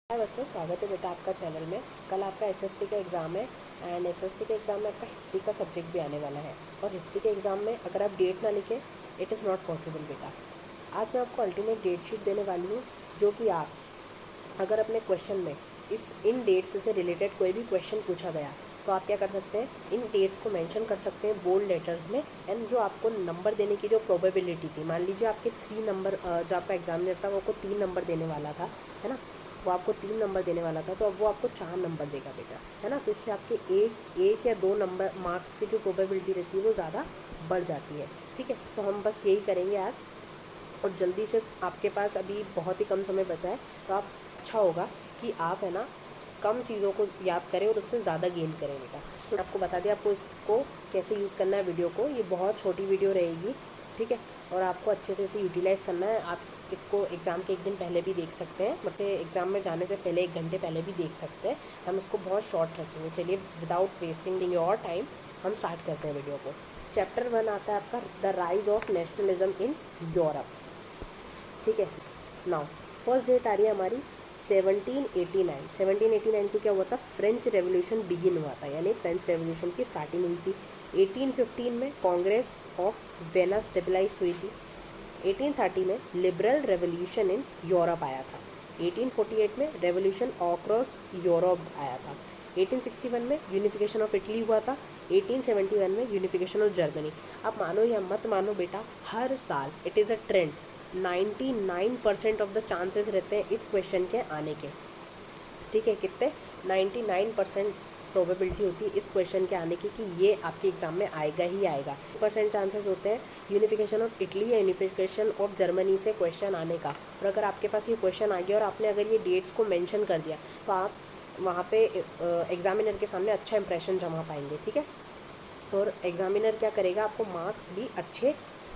हाय बच्चों, स्वागत है बेटा आपका चैनल में। कल आपका एसएसटी का एग्ज़ाम है एंड एसएसटी के एग्ज़ाम में आपका हिस्ट्री का सब्जेक्ट भी आने वाला है। और हिस्ट्री के एग्ज़ाम में अगर आप डेट ना लिखें, इट इज़ नॉट पॉसिबल बेटा। आज मैं आपको अल्टीमेट डेट शीट देने वाली हूँ, जो कि आप अगर अपने क्वेश्चन में इन डेट्स से रिलेटेड कोई भी क्वेश्चन पूछा गया तो आप क्या कर सकते हैं, इन डेट्स को मेंशन कर सकते हैं बोल्ड लेटर्स में। एंड जो आपको नंबर देने की जो प्रोबेबिलिटी थी, मान लीजिए आपके 3 नंबर, जो आपका एग्जामिनर था वो आपको 3 नंबर देने वाला था, है ना। वो आपको 3 नंबर देने वाला था, तो अब वो आपको 4 नंबर देगा बेटा, है ना। तो इससे आपके एक या 2 नंबर मार्क्स की जो प्रोबेबिलिटी रहती है वो ज़्यादा बढ़ जाती है। ठीक है, तो हम बस यही करेंगे आज। और जल्दी से, आपके पास अभी बहुत ही कम समय बचा है, तो आप अच्छा होगा कि आप, है ना, कम चीज़ों को याद करें और उससे ज़्यादा गेन करें बेटा। तो आपको बता दें आपको इसको कैसे यूज़ करना है। वीडियो को, ये बहुत छोटी वीडियो रहेगी, ठीक है। और आपको अच्छे से इसे यूटिलाइज़ करना है। आप इसको एग्ज़ाम के एक दिन पहले भी देख सकते हैं, मतलब एग्ज़ाम में जाने से पहले 1 घंटे पहले भी देख सकते हैं। हम इसको बहुत शॉर्ट रखेंगे। चलिए, विदाउट वेस्टिंग योर टाइम हम स्टार्ट करते हैं वीडियो को। चैप्टर 1 आता है आपका the rise of nationalism in Europe. ठीक है, नाउ फर्स्ट डेट आ रही है हमारी 1789। 1789 को क्या हुआ था, फ्रेंच रेवोल्यूशन बिगिन हुआ था, यानी फ्रेंच रेवोल्यूशन की स्टार्टिंग हुई थी। 1815 में कांग्रेस ऑफ वेना स्टेबलाइज हुई थी। 1830 में लिबरल रेवोल्यूशन इन यूरोप आया था। 1848 में रेवोल्यूशन अक्रॉस यूरोप आया था। 1861 में यूनिफिकेशन ऑफ इटली हुआ था। 1871 में यूनिफिकेशन ऑफ जर्मनी। आप मानो या मत मानो बेटा, हर साल it is a trend, 99% of the chances रहते हैं इस क्वेश्चन के आने के। ठीक है, कितने, 99% प्रोबेबिलिटी होती है इस क्वेश्चन के आने की कि ये आपके एग्जाम में आएगा ही आएगा। % चांसेस होते हैं यूनिफिकेशन ऑफ इटली या यूनिफिकेशन ऑफ जर्मनी से क्वेश्चन आने का। और अगर आपके पास ये क्वेश्चन आ गया और आपने अगर ये डेट्स को मेंशन कर दिया, तो आप वहाँ पे एग्जामिनर के सामने अच्छा इंप्रेशन जमा पाएंगे। ठीक है, और एग्जामिनर क्या करेगा, आपको मार्क्स भी अच्छे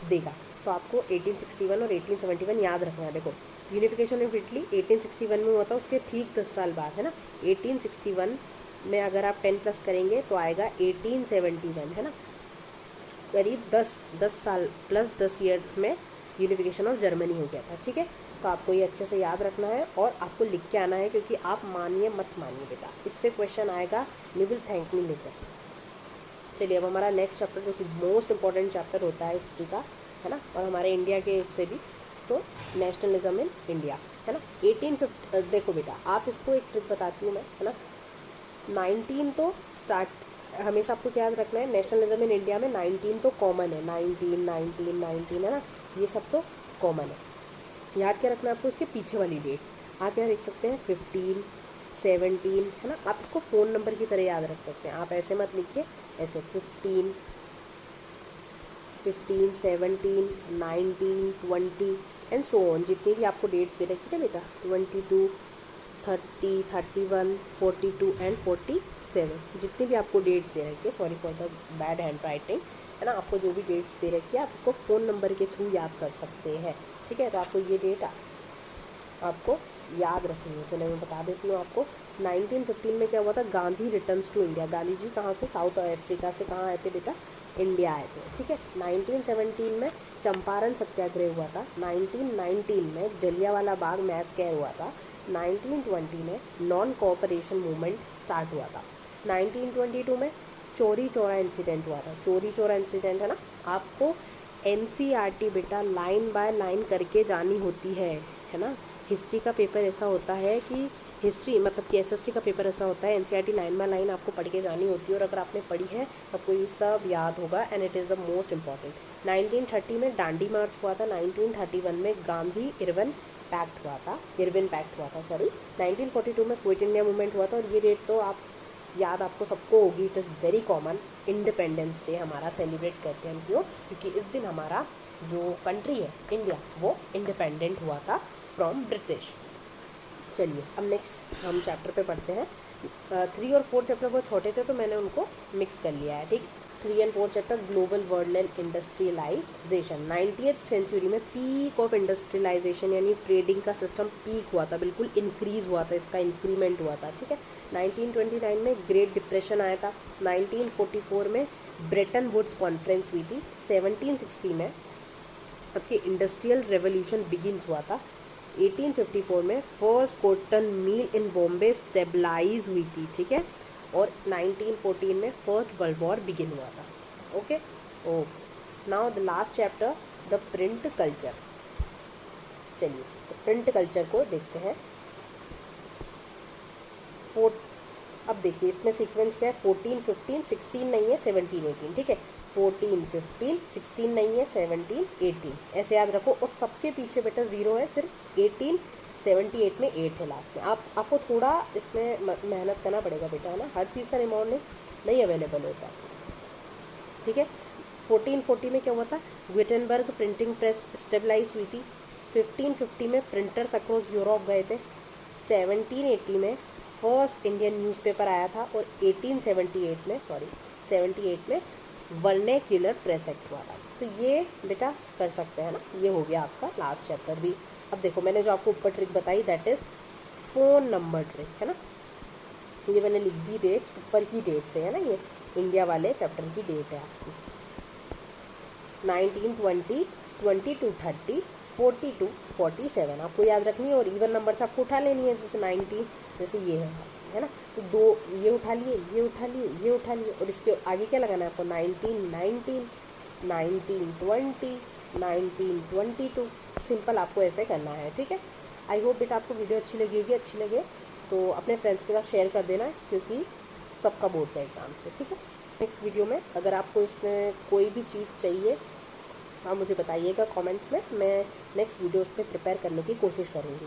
देगा। तो आपको 1861 और 1871 याद रखना है। देखो, यूनिफिकेशन ऑफ इटली 1861 में हुआ था, उसके ठीक 10 साल बाद, है ना। 1861 में अगर आप 10+ करेंगे तो आएगा 1871, है ना। करीब 10 साल प्लस 10 ईयर में यूनिफिकेशन ऑफ जर्मनी हो गया था। ठीक है, तो आपको ये अच्छे से याद रखना है और आपको लिख के आना है, क्योंकि आप मानिए मत मानिए बेटा, इससे क्वेश्चन आएगा, you will thank me later. चलिए, अब हमारा नेक्स्ट चैप्टर, जो कि मोस्ट इंपॉर्टेंट चैप्टर होता है हिस्ट्री का, है ना, और हमारे इंडिया के इससे भी, तो नेशनलिज्म इन इंडिया, है ना। 1850, देखो बेटा, आप इसको एक ट्रिक बताती हूँ मैं, है ना। 19 तो स्टार्ट, हमेशा आपको क्या याद रखना है, नेशनलिज्म इन इंडिया में 19 तो कॉमन है, 19 19 19, है ना, ये सब तो कॉमन है। याद क्या रखना है आपको, इसके पीछे वाली डेट्स आप यहाँ लिख सकते हैं, 15 17, है ना। आप इसको फ़ोन नंबर की तरह याद रख सकते हैं। आप ऐसे मत लिखिए, ऐसे 15 17 19 20 एंड सो ऑन। जितनी भी आपको डेट्स दे रखी है बेटा, 22 30 31 42 एंड 47, जितनी भी आपको डेट्स दे रखी है, sorry for the bad hand writing, है ना। आपको जो भी डेट्स दे रखी है, आप उसको फ़ोन नंबर के थ्रू याद कर सकते हैं। ठीक है, तो आपको ये डेट आपको याद रखनी है। चलो, मैं बता देती हूँ आपको। 1915 में क्या हुआ था, Gandhi returns to India. Gandhi ji कहाँ से, साउथ अफ्रीका से कहाँ आए थे बेटा, इंडिया आए थे। ठीक है, 1917 में चंपारण सत्याग्रह हुआ था। 1919 में जलियांवाला बाग मैसकर हुआ था। 1920 में नॉन कोऑपरेशन मूवमेंट स्टार्ट हुआ था। 1922 में चोरी चौरा इंसिडेंट हुआ था। चोरी चौरा इंसिडेंट, है ना, आपको NCERT बेटा लाइन बाय लाइन करके जानी होती है ना। हिस्ट्री का पेपर ऐसा होता है कि हिस्ट्री मतलब कि SST का पेपर ऐसा होता है, NCERT लाइन बाय लाइन आपको पढ़ के जानी होती है। और अगर आपने पढ़ी है तो आपको ये सब याद होगा, and it is the most important. 1930 में दांडी मार्च हुआ था। 1931 में गांधी इरविन पैक्ट हुआ था, सॉरी। 1942 में क्विट इंडिया मूवमेंट हुआ था। और ये डेट तो आप याद आपको सबको होगी, it is very common. Independence day हमारा सेलिब्रेट करते हैं हम, क्यों, क्योंकि इस दिन हमारा जो कंट्री है इंडिया, वो इंडिपेंडेंट हुआ था फ्रॉम ब्रिटिश। चलिए, अब नेक्स्ट हम चैप्टर पे पढ़ते हैं। 3 और 4 चैप्टर बहुत छोटे थे, तो मैंने उनको मिक्स कर लिया है। ठीक, 3 एंड 4 chapter, global world and industrialization. 90th century में पीक ऑफ इंडस्ट्रियलाइजेशन, यानी ट्रेडिंग का सिस्टम पीक हुआ था, बिल्कुल इंक्रीज़ हुआ था, इसका इंक्रीमेंट हुआ था। ठीक है, 1929 में ग्रेट डिप्रेशन आया था। 1944 में ब्रेटन वुड्स कॉन्फ्रेंस हुई थी। 1760 में आपकी इंडस्ट्रियल रेवोल्यूशन बिगिनस हुआ था। 1854 में फर्स्ट कॉटन मिल इन बॉम्बे स्टेबलाइज हुई थी, ठीक है, और 1914 में फर्स्ट वर्ल्ड वॉर बिगिन हुआ था। Okay okay, now the last chapter, the print culture. चलिए प्रिंट कल्चर को देखते हैं। अब देखिए इसमें सीक्वेंस क्या है, 14 15 16 नहीं है, 17 18, ठीक है, 14 15 16 नहीं है, 17 18 ऐसे याद रखो। और सबके पीछे बेटा 0 है, सिर्फ 18 78 में 8 है लास्ट में। आपको थोड़ा इसमें मेहनत करना पड़ेगा बेटा, है ना, हर चीज़ का निमोनिक्स नहीं अवेलेबल होता, ठीक है। 1440 में क्या हुआ था, गुटेनबर्ग प्रिंटिंग प्रेस स्टेबलाइज हुई थी। 1550 में प्रिंटर्स अक्रॉस यूरोप गए थे। 1780 में फर्स्ट इंडियन न्यूज़पेपर आया था। और 78 में वर्नेक्यूलर प्रेस एक्ट हुआ था। तो ये बेटा कर सकते हैं ना, ये हो गया आपका लास्ट चैप्टर भी। अब देखो मैंने जो आपको ऊपर ट्रिक बताई that is phone number trick, है ना, ये मैंने लिख दी डेट, ऊपर की डेट से, है ना, ये इंडिया वाले चैप्टर की डेट है आपकी। 1920 22 30 42 47 आपको याद रखनी है। और इवन नंबर से आपको उठा लेनी है, जैसे 19, जैसे ये है ना, तो 2 ये उठा लिए, ये उठा लिए, ये उठा लिए, और इसके आगे क्या लगाना है आपको, 19 19 19 20 19 22। सिंपल आपको ऐसे करना है, ठीक है। आई होप बेटा आपको वीडियो अच्छी लगी होगी। अच्छी लगे तो अपने फ्रेंड्स के साथ शेयर कर देना, क्योंकि सबका बोर्ड का एग्ज़ाम से, ठीक है। नेक्स्ट वीडियो में अगर आपको इसमें कोई भी चीज़ चाहिए आप मुझे बताइएगा कमेंट्स में, मैं नेक्स्ट वीडियोस पे प्रिपेयर करने की कोशिश करूँगी।